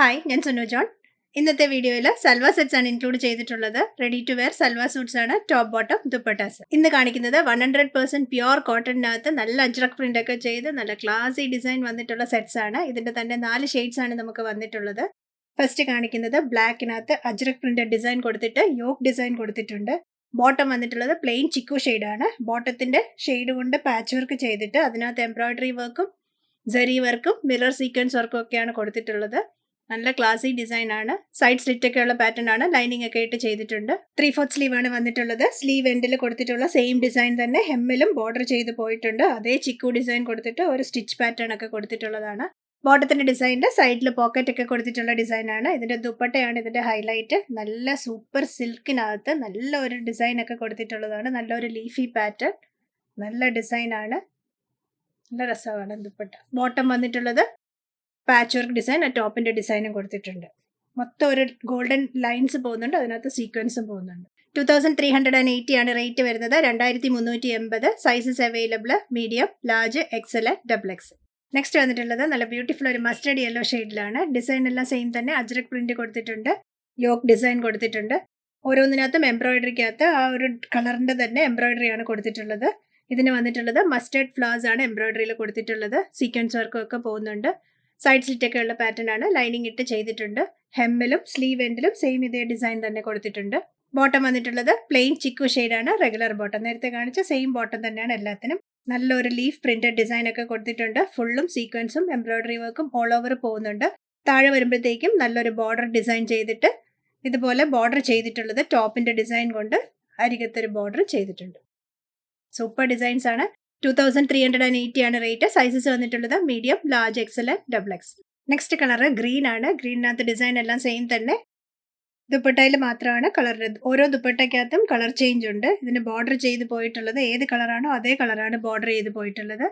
Hi, ഞാൻ Sunu John. ഇന്നത്തെ വീഡിയോയിൽ സൽവാർ സെറ്റ്സ് ആണ് ഇൻക്ലൂഡ് ചെയ്തിട്ടുള്ളത്. Ready to wear salwar suits ആണ്, ടോപ്പ് ബോട്ടം ദുപ്പട്ടാസ്. ഇന്ന് കാണിക്കുന്നത് 100% പ്യുവർ കോട്ടണിനകത്ത് നല്ല അജ്രക് പ്രിന്റ് ഒക്കെ ചെയ്ത് നല്ല ക്ലാസി ഡിസൈൻ വന്നിട്ടുള്ള സെറ്റ്സ് ആണ്. ഇതിന്റെ തന്നെ 4 ഷെയ്ഡ്സ് ആണ് നമുക്ക് വന്നിട്ടുള്ളത്. ഫസ്റ്റ് കാണിക്കുന്നത് ബ്ലാക്കിനകത്ത് അജ്രക് പ്രിന്റ് ഡിസൈൻ കൊടുത്തിട്ട് യോക്ക് ഡിസൈൻ കൊടുത്തിട്ടുണ്ട്. ബോട്ടം വന്നിട്ടുള്ളത് പ്ലെയിൻ ചിക്കു ഷെയ്ഡാണ്. ബോട്ടത്തിന്റെ ഷെയ്ഡ് കൊണ്ട് പാച്ച് വർക്ക് ചെയ്തിട്ട് അതിനകത്ത് എംബ്രോയിഡറി വർക്കും ജെറി വർക്കും മിറർ സീക്വൻസ് വർക്കും ഒക്കെയാണ് കൊടുത്തിട്ടുള്ളത്. നല്ല ക്ലാസി ഡിസൈൻ ആണ്. സൈഡ് സ്ലിറ്റ് ഒക്കെ ഉള്ള പാറ്റേൺ ആണ്. ലൈനിങ് ഒക്കെ ഇട്ട് ചെയ്തിട്ടുണ്ട്. 3/4 സ്ലീവ് ആണ് വന്നിട്ടുള്ളത്. സ്ലീവ് എൻഡിൽ കൊടുത്തിട്ടുള്ള സെയിം ഡിസൈൻ തന്നെ ഹെമ്മിലും ബോർഡർ ചെയ്ത് പോയിട്ടുണ്ട്. അതേ ചിക്കു ഡിസൈൻ കൊടുത്തിട്ട് ഒരു സ്റ്റിച്ച് പാറ്റേൺ ഒക്കെ കൊടുത്തിട്ടുള്ളതാണ്. ബോട്ടത്തിന്റെ ഡിസൈനിന്റെ സൈഡിൽ പോക്കറ്റ് ഒക്കെ കൊടുത്തിട്ടുള്ള ഡിസൈൻ ആണ്. ഇതിന്റെ ദുപ്പട്ടയാണ് ഇതിന്റെ ഹൈലൈറ്റ്. നല്ല സൂപ്പർ സിൽക്കിനകത്ത് നല്ല ഒരു ഡിസൈൻ ഒക്കെ കൊടുത്തിട്ടുള്ളതാണ്. നല്ലൊരു ലീഫി പാറ്റേൺ, നല്ല ഡിസൈൻ ആണ്. നല്ല രസമാണ് ദുപ്പട്ട. ബോട്ടം വന്നിട്ടുള്ളത് പാച്ച് വർക്ക് ഡിസൈൻ, ടോപ്പിന്റെ ഡിസൈനും കൊടുത്തിട്ടുണ്ട്. മൊത്തം ഒരു ഗോൾഡൻ ലൈൻസ് പോകുന്നുണ്ട്, അതിനകത്ത് സീക്വൻസും പോകുന്നുണ്ട്. 2380 ആണ് റേറ്റ് വരുന്നത്. 2380. Sizes available medium, large, XL, double X. Next വന്നിട്ടുള്ളത് നല്ല ബ്യൂട്ടിഫുൾ ഒരു മസ്റ്റർഡ് യെല്ലോ ഷെയ്ഡിലാണ്. ഡിസൈൻ എല്ലാം സെയിം തന്നെ. അജ്രക് പ്രിന്റ് കൊടുത്തിട്ടുണ്ട്, യോക്ക് ഡിസൈൻ കൊടുത്തിട്ടുണ്ട്. ഓരോന്നിനകത്തും എംബ്രോയിഡറിക്കകത്ത് ആ ഒരു കളറിന്റെ തന്നെ എംബ്രോയിഡറി ആണ് കൊടുത്തിട്ടുള്ളത്. ഇതിന് വന്നിട്ടുള്ളത് മസ്റ്റർഡ് ഫ്ലവേഴ്സ് ആണ് എംബ്രോയിഡറിയിൽ കൊടുത്തിട്ടുള്ളത്. സീക്വൻസ് വർക്കും ഒക്കെ പോകുന്നുണ്ട്. സൈഡ് സ്ലിറ്റ് ഒക്കെ ഉള്ള പാറ്റേൺ ആണ്. ലൈനിങ് ഇട്ട് ചെയ്തിട്ടുണ്ട്. ഹെമ്മിലും സ്ലീവ് എൻഡിലും സെയിം ഇതേ ഡിസൈൻ തന്നെ കൊടുത്തിട്ടുണ്ട്. ബോട്ടം വന്നിട്ടുള്ളത് പ്ലെയിൻ ചിക്കു ഷെയ്ഡാണ്. റെഗുലർ ബോട്ടം, നേരത്തെ കാണിച്ച സെയിം ബോട്ടം തന്നെയാണ് എല്ലാത്തിനും. നല്ലൊരു ലീഫ് പ്രിന്റഡ് ഡിസൈൻ ഒക്കെ കൊടുത്തിട്ടുണ്ട്. ഫുള്ളും സീക്വൻസും എംബ്രോയിഡറി വർക്കും ഓൾ ഓവർ പോകുന്നുണ്ട്. താഴെ വരുമ്പോഴത്തേക്കും നല്ലൊരു ബോർഡർ ഡിസൈൻ ചെയ്തിട്ട് ഇതുപോലെ ബോർഡർ ചെയ്തിട്ടുള്ളത് ടോപ്പിന്റെ ഡിസൈൻ കൊണ്ട് അരികത്തൊരു ബോർഡർ ചെയ്തിട്ടുണ്ട്. സൂപ്പർ ഡിസൈൻസ് ആണ്. 2380 ആണ് റേറ്റ്. സൈസസ് വന്നിട്ടുള്ളത് medium, large, XL, double X. Next colour green ആണ്. ഗ്രീനിനകത്ത് ഡിസൈൻ എല്ലാം സെയിം തന്നെ. ദുപ്പട്ടയിൽ മാത്രമാണ് കളർ. ഓരോ ദുപ്പട്ടയ്ക്കകത്തും കളർ ചേഞ്ച് ഉണ്ട്. ഇതിന് ബോർഡർ ചെയ്ത് പോയിട്ടുള്ളത് ഏത് കളറാണോ അതേ കളറാണ് ബോർഡർ ചെയ്ത് പോയിട്ടുള്ളത്.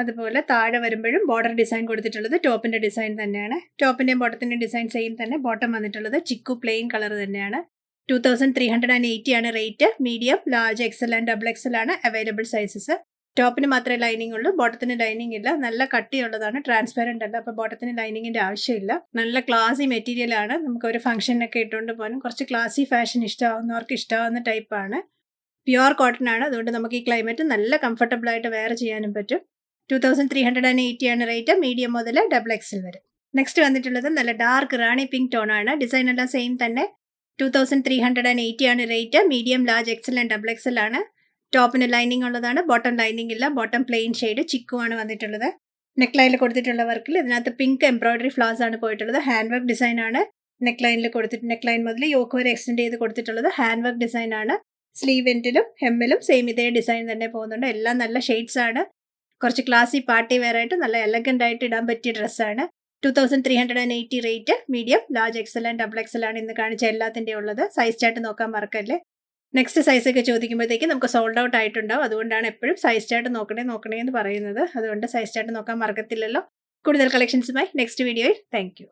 അതുപോലെ താഴെ വരുമ്പോഴും ബോർഡർ ഡിസൈൻ കൊടുത്തിട്ടുള്ളത് ടോപ്പിന്റെ ഡിസൈൻ തന്നെയാണ്. ടോപ്പിന്റെയും ബോട്ടത്തിന്റെയും ഡിസൈൻ സെയിം തന്നെ. ബോട്ടം വന്നിട്ടുള്ളത് ചിക്കു പ്ലെയിൻ കളർ തന്നെയാണ്. 2380 ആണ് rate. Medium, large, Excel and double XL ആണ് അവൈലബിൾ സൈസസ്. ടോപ്പിന് മാത്രമേ ലൈനിങ് ഉള്ളൂ, ബോട്ടത്തിന് ലൈനിങ് ഇല്ല. നല്ല കട്ടിയുള്ളതാണ്, ട്രാൻസ്പെറന്റ് അല്ല. അപ്പോൾ ബോട്ടത്തിന് ലൈനിങ്ങിന്റെ ആവശ്യമില്ല. നല്ല ക്ലാസി മെറ്റീരിയൽ ആണ്. നമുക്ക് ഒരു ഫംഗ്ഷനൊക്കെ ഇട്ടുകൊണ്ട് പോകാനും കുറച്ച് ക്ലാസി ഫാഷൻ ഇഷ്ടമാവുന്നവർക്ക് ഇഷ്ടമാവുന്ന ടൈപ്പാണ്. പ്യുവർ കോട്ടൺ ആണ്. അതുകൊണ്ട് നമുക്ക് ഈ ക്ലൈമറ്റ് നല്ല കംഫർട്ടബിൾ ആയിട്ട് വെയർ ചെയ്യാനും പറ്റും. 2380 ആണ് റേറ്റ്. മീഡിയം മുതൽ ഡബിൾ എക്സൽ വരെ. നെക്സ്റ്റ് വന്നിട്ടുള്ളത് നല്ല ഡാർക്ക് റാണി പിങ്ക് ടോൺ ആണ്. ഡിസൈൻ എല്ലാം സെയിം തന്നെ. 2380 ആണ് rate. Medium, large, Excel and double XL ആണ്. ടോപ്പിന് ലൈനിങ് ഉള്ളതാണ്. ബോട്ടം ലൈനിങ് ഇല്ല. ബോട്ടം പ്ലെയിൻ ഷെയ്ഡ് ചിക്കു ആണ് വന്നിട്ടുള്ളത്. നെക്ക് ലൈനിൽ കൊടുത്തിട്ടുള്ള വർക്കിൽ ഇതിനകത്ത് പിങ്ക് എംബ്രോയിഡറി ഫ്ലവേഴ്സ് ആണ് പോയിട്ടുള്ളത്. ഹാൻഡ് വർക്ക് ഡിസൈൻ ആണ് നെക്ക് ലൈനിൽ കൊടുത്തിട്ട്. നെക്ക് ലൈൻ മുതൽ യോക്ക് വരെ എക്സ്റ്റെൻഡ് ചെയ്ത് കൊടുത്തിട്ടുള്ളത് ഹാൻഡ് വർക്ക് ഡിസൈൻ ആണ്. സ്ലീവ് എൻഡിലും ഹെമ്മിലും സെയിം ഇതേ ഡിസൈൻ തന്നെ പോകുന്നുണ്ട്. എല്ലാം നല്ല ഷെയ്ഡ്സ് ആണ്. കുറച്ച് ക്ലാസി പാർട്ടി വെയർ ആയിട്ട് നല്ല എലഗന്റ് ആയിട്ട് ഇടാൻ പറ്റിയ ഡ്രസ്സാണ്. 2380 rate. Medium, large, Excel and double XL ആണ് ഇന്ന് കാണിച്ച എല്ലാത്തിൻ്റെ ഉള്ളത്. സൈസ് ചാർട്ട് നോക്കാൻ മറക്കല്ലേ. നെക്സ്റ്റ് സൈസൊക്കെ ചോദിക്കുമ്പോഴത്തേക്ക് നമുക്ക് സോൾഡ് ഔട്ട് ആയിട്ടുണ്ടാവും. അതുകൊണ്ടാണ് എപ്പോഴും സൈസ് ചാർട്ട് നോക്കണേ എന്ന് പറയുന്നത്. അതുകൊണ്ട് സൈസ് ചാർട്ട് നോക്കാൻ മറക്കത്തില്ലല്ലോ. കൂടുതൽ കളക്ഷൻസുമായി നെക്സ്റ്റ് വീഡിയോയിൽ. Thank you.